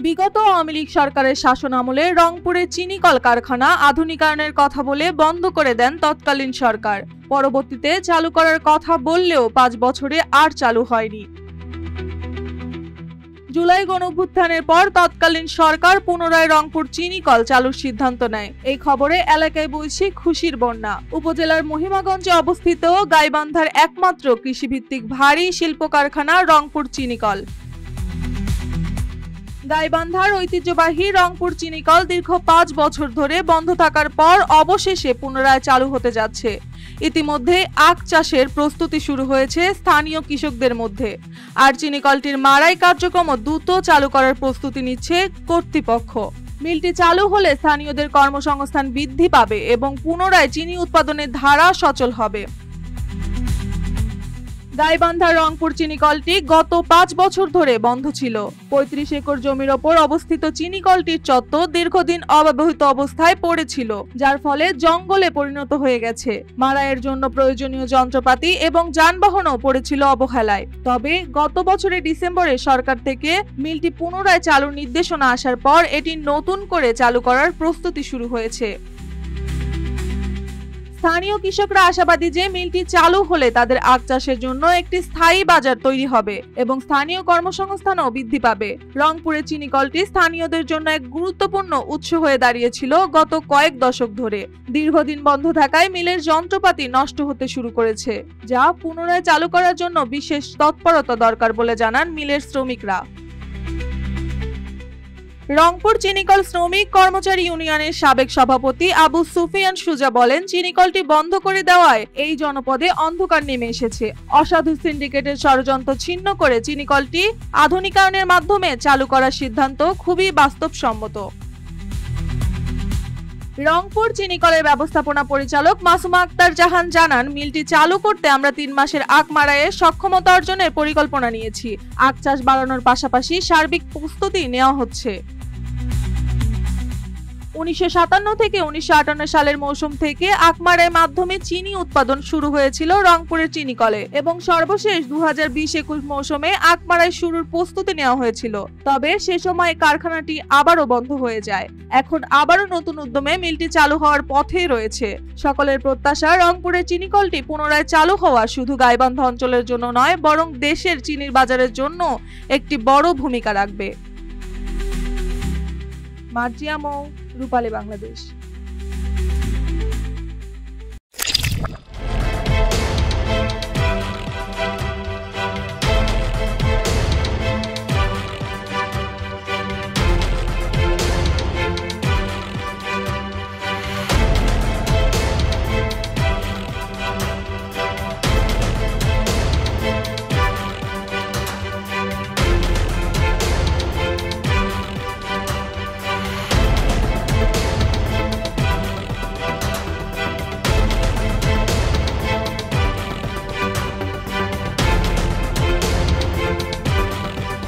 বিগত আওয়ামী লীগ সরকারের শাসনামলে রংপুরে চিনি কল কারখানা আধুনিকায়নের কথা বলে বন্ধ করে দেন তৎকালীন সরকার। পরবর্তীতে চালু করার কথা বললেও 5 বছরে আর চালু হয়নি। জুলাই গণঅভ্যুত্থানের পর তৎকালীন সরকার পুনরায় রংপুর চিনি কল চালুর সিদ্ধান্ত নেয়। এই খবরে এলাকায় বইছে খুশির বন্যা। উপজেলার মহিমাগঞ্জে অবস্থিত গাইবান্ধার একমাত্র কৃষিভিত্তিক ভারী শিল্প কারখানা রংপুর চিনি কল। গাইবান্ধার ঐতিহ্যবাহী রংপুর চিনি কল দীর্ঘ 5 বছর ধরে বন্ধ থাকার পর অবশেষে পুনরায় চালু হতে যাচ্ছে। ইতিমধ্যে আখ চাষের প্রস্তুতি শুরু হয়েছে স্থানীয় কৃষকদের মধ্যে। আর চিনি কলটির মাড়াই কার্যক্রম দ্রুত চালু করার প্রস্তুতি নিচ্ছে কর্তৃপক্ষ। মিলটি চালু হলে স্থানীয়দের কর্মসংস্থান বৃদ্ধি পাবে এবং পুনরায় চিনি উৎপাদনের ধারা সচল হবে। গাইবান্ধার রংপুর চিনি কলটি গত 5 বছর ধরে বন্ধ ছিল। 35 একর জমির ওপর অবস্থিত চিনি কলটির চত্বর দীর্ঘদিন অব্যবহৃত অবস্থায় পড়েছিল, যার ফলে জঙ্গলে পরিণত হয়ে গেছে। মাড়াইয়ের জন্য প্রয়োজনীয় যন্ত্রপাতি এবং যানবাহনও পড়েছিল অবহেলায়। তবে গত বছরের ডিসেম্বরে সরকার থেকে মিলটি পুনরায় চালুর নির্দেশনা আসার পর এটি নতুন করে চালু করার প্রস্তুতি শুরু হয়েছে। স্থানীয় কৃষকরা আশাবাদী যে মিলটি চালু হলে তাদের আখ চাষের জন্য একটি স্থায়ী বাজার তৈরি হবে এবং স্থানীয় কর্মসংস্থানও বৃদ্ধি পাবে। রংপুরের চিনি কলটি স্থানীয়দের জন্য এক গুরুত্বপূর্ণ উৎস হয়ে দাঁড়িয়েছিল গত কয়েক দশক ধরে। দীর্ঘদিন বন্ধ থাকায় মিলের যন্ত্রপাতি নষ্ট হতে শুরু করেছে, যা পুনরায় চালু করার জন্য বিশেষ তৎপরতা দরকার বলে জানান মিলের শ্রমিকরা। রংপুর চিনিকল শ্রমিক কর্মচারী ইউনিয়নের সাবেক সভাপতি আবু সুফিয়ান সুজা বলেন, চিনিকলটি বন্ধ করে দেওয়ায় এই জনপদে অন্ধকার নেমে এসেছে। অসাধু সিন্ডিকেটের ষড়যন্ত্র ছিন্ন করে চিনিকলটি আধুনিকায়নের মাধ্যমে চালু করার সিদ্ধান্ত খুবই বাস্তবসম্মত। রংপুর চিনিকলের ব্যবস্থাপনা পরিচালক মাসুমা আক্তার জাহান জানান, মিলটি চালু করতে আমরা 3 মাসের আখ মাড়াইয়ের সক্ষমতা অর্জনের পরিকল্পনা নিয়েছি। আখ চাষ বাড়ানোর পাশাপাশি সার্বিক প্রস্তুতি নেওয়া হচ্ছে। 1957 থেকে 1958 সালের মৌসুম থেকে আখ মাড়াইয়ের মাধ্যমে চিনি উৎপাদন শুরু হয়েছিল রংপুরের চিনিকলে এবং সর্বশেষ 2020-21 মৌসুমে আখ মাড়াই শুরুর প্রস্তুতি নেওয়া হয়েছিল। তবে সে সময় কারখানাটি আবারও বন্ধ হয়ে যায়। এখন আবারও নতুন উদ্যমে মিলটি চালু হওয়ার পথেই রয়েছে। সকলের প্রত্যাশা রংপুরের চিনিকলটি পুনরায় চালু হওয়া শুধু গাইবান্ধা অঞ্চলের জন্য নয়, বরং দেশের চিনির বাজারের জন্য একটি বড় ভূমিকা রাখবে। মার্জিয়া মৌ, রূপালী বাংলাদেশ।